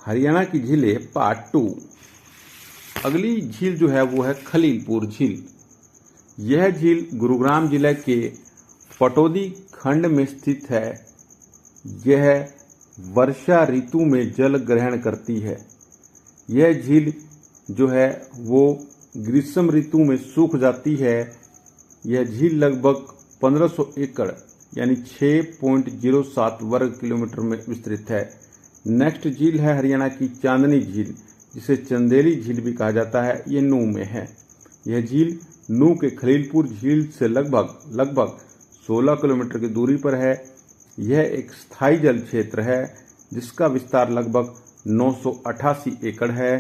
हरियाणा की झीलें पार्ट 2। अगली झील जो है वो है खलीलपुर झील। यह झील गुरुग्राम जिले के पटौदी खंड में स्थित है। यह वर्षा ऋतु में जल ग्रहण करती है। यह झील जो है वो ग्रीष्म ऋतु में सूख जाती है। यह झील लगभग 1500 एकड़ यानी 6.07 वर्ग किलोमीटर में विस्तृत है। नेक्स्ट झील है हरियाणा की चांदनी झील, जिसे चंदेरी झील भी कहा जाता है। ये नूह में है। यह झील नूह के खलीलपुर झील से लगभग 16 किलोमीटर की दूरी पर है। यह एक स्थायी जल क्षेत्र है जिसका विस्तार लगभग 988 एकड़ है,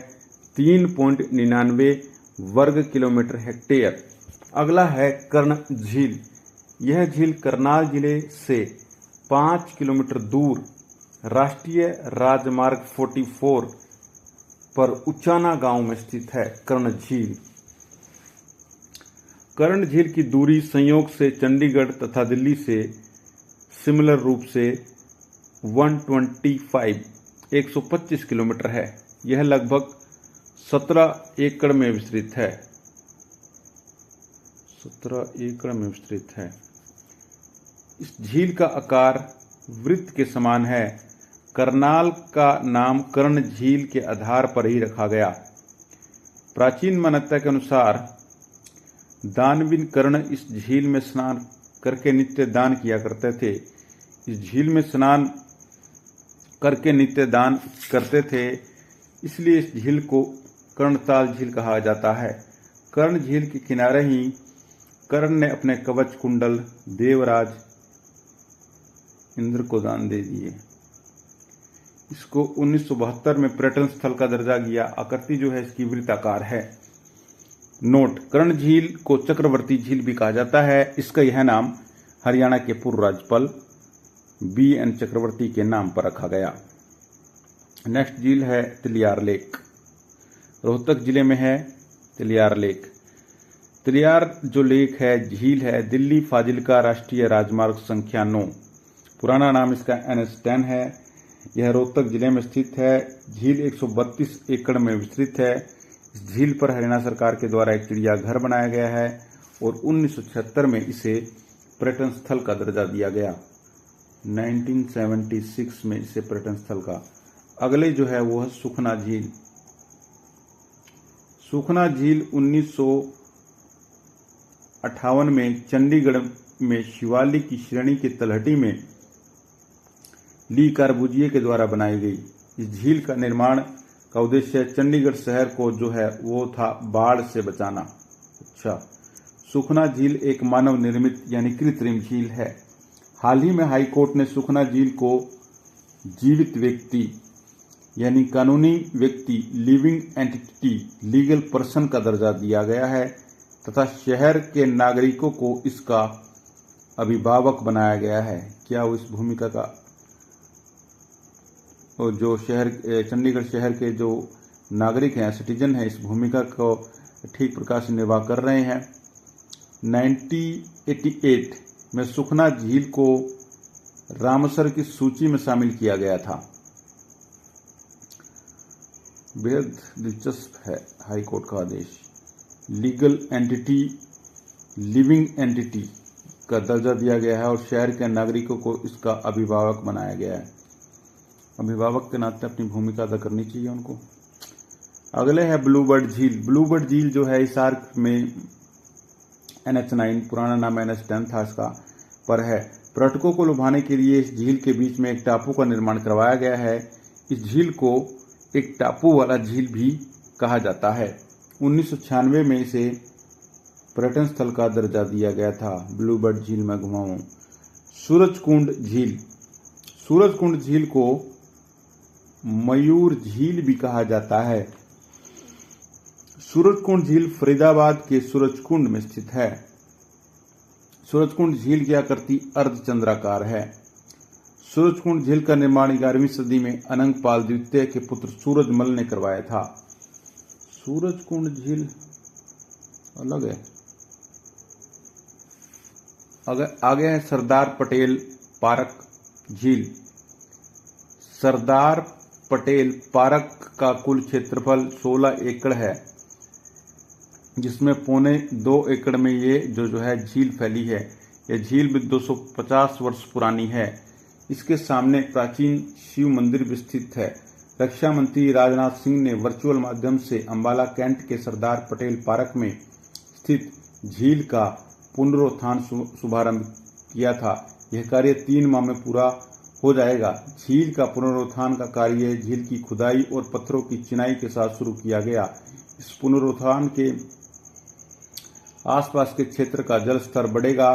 3.99 वर्ग किलोमीटर हेक्टेयर। अगला है कर्ण झील। यह झील करनाल जिले से 5 किलोमीटर दूर राष्ट्रीय राजमार्ग 44 पर उचाना गांव में स्थित है। कर्ण झील। कर्ण झील की दूरी संयोग से चंडीगढ़ तथा दिल्ली से सिमिलर रूप से 125 किलोमीटर है। यह लगभग 17 एकड़ में विस्तृत है। 17 एकड़ में विस्तृत है। इस झील का आकार वृत्त के समान है। करनाल का नाम कर्ण झील के आधार पर ही रखा गया। प्राचीन मान्यता के अनुसार दानवीर कर्ण इस झील में स्नान करके नित्य दान किया करते थे। इस झील में स्नान करके नित्य दान करते थे, इसलिए इस झील को कर्णताल झील कहा जाता है। कर्ण झील के किनारे ही कर्ण ने अपने कवच कुंडल देवराज इंद्र को दान दे दिए। इसको 1972 में पर्यटन स्थल का दर्जा दिया। आकृति जो है इसकी वृत्ताकार है। नोट: कर्ण झील को चक्रवर्ती झील भी कहा जाता है। इसका यह नाम हरियाणा के पूर्व राज्यपाल BN चक्रवर्ती के नाम पर रखा गया। नेक्स्ट झील है तिलियार लेक। रोहतक जिले में है तिलियार लेक। तिलियार जो लेक है झील है दिल्ली फाजिल्का राष्ट्रीय राजमार्ग संख्या 9। पुराना नाम इसका NH10 है। यह रोहतक जिले में स्थित है। झील 132 एकड़ में विस्तृत है। इस झील पर हरियाणा सरकार के द्वारा एक चिड़ियाघर बनाया गया है और 1976 में इसे पर्यटन स्थल का दर्जा दिया गया। 1976 में इसे पर्यटन स्थल का। अगले जो है वो है सुखना झील। सुखना झील 1958 में चंडीगढ़ में शिवालिक की श्रेणी की तलहटी में ली कार्बुजिए के द्वारा बनाई गई। इस झील का निर्माण का उद्देश्य चंडीगढ़ शहर को जो है वो था बाढ़ से बचाना। अच्छा, सुखना झील एक मानव निर्मित यानी कृत्रिम झील है। हाल ही में हाई कोर्ट ने सुखना झील को जीवित व्यक्ति यानी कानूनी व्यक्ति लिविंग एंटिटी लीगल पर्सन का दर्जा दिया गया है तथा शहर के नागरिकों को इसका अभिभावक बनाया गया है। क्या वो इस भूमिका का और जो चंडीगढ़ शहर के जो नागरिक हैं, सिटीजन हैं, इस भूमिका को ठीक प्रकार से निर्वाह कर रहे हैं। 1988 में सुखना झील को रामसर की सूची में शामिल किया गया था। बेहद दिलचस्प है हाई कोर्ट का आदेश। लीगल एंटिटी लिविंग एंटिटी का दर्जा दिया गया है और शहर के नागरिकों को इसका अभिभावक बनाया गया है। अभिभावक के नाते अपनी भूमिका अदा करनी चाहिए उनको। अगले है ब्लूबर्ड झील। ब्लूबर्ड झील जो है हिसार में NH9, पुराना नाम NH10 था इसका, पर है। पर्यटकों को लुभाने के लिए इस झील के बीच में एक टापू का निर्माण करवाया गया है। इस झील को एक टापू वाला झील भी कहा जाता है। 1996 में इसे पर्यटन स्थल का दर्जा दिया गया था। ब्लूबर्ड झील में घुमाऊं। सूरजकुंड झील। सूरजकुंड झील को मयूर झील भी कहा जाता है। सूरजकुंड झील फरीदाबाद के सूरजकुंड में स्थित है। सूरजकुंड झील की आकृति अर्धचंद्राकार है। सूरजकुंड झील का निर्माण 11वीं सदी में अनंगपाल द्वितीय के पुत्र सूरजमल ने करवाया था। सूरजकुंड झील अलग है। आगे है सरदार पटेल पार्क झील। सरदार पटेल पार्क का कुल क्षेत्रफल 16 एकड़ है, जिसमें 1.25 एकड़ में ये जो है झील फैली है। यह झील भी 250 वर्ष पुरानी है। इसके सामने प्राचीन शिव मंदिर भी स्थित है। रक्षा मंत्री राजनाथ सिंह ने वर्चुअल माध्यम से अंबाला कैंट के सरदार पटेल पार्क में स्थित झील का पुनरुत्थान शुभारंभ किया था। यह कार्य 3 माह में पूरा हो जाएगा। झील का पुनरुत्थान का कार्य झील की खुदाई और पत्थरों की चिनाई के साथ शुरू किया गया। इस पुनरुत्थान के आसपास के क्षेत्र का जल स्तर बढ़ेगा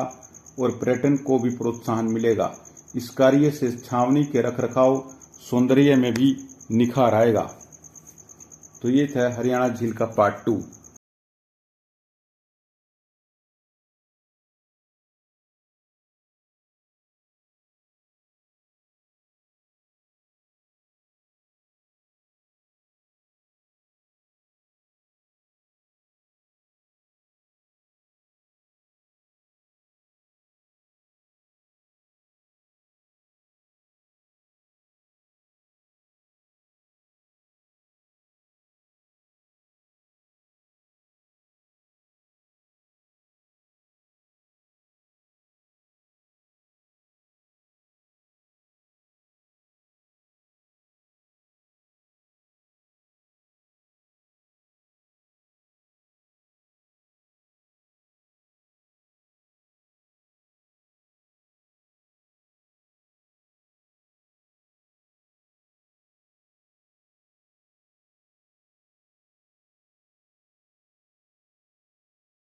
और पर्यटन को भी प्रोत्साहन मिलेगा। इस कार्य से छावनी के रखरखाव सौंदर्य में भी निखार आएगा। तो ये था हरियाणा झील का पार्ट 2।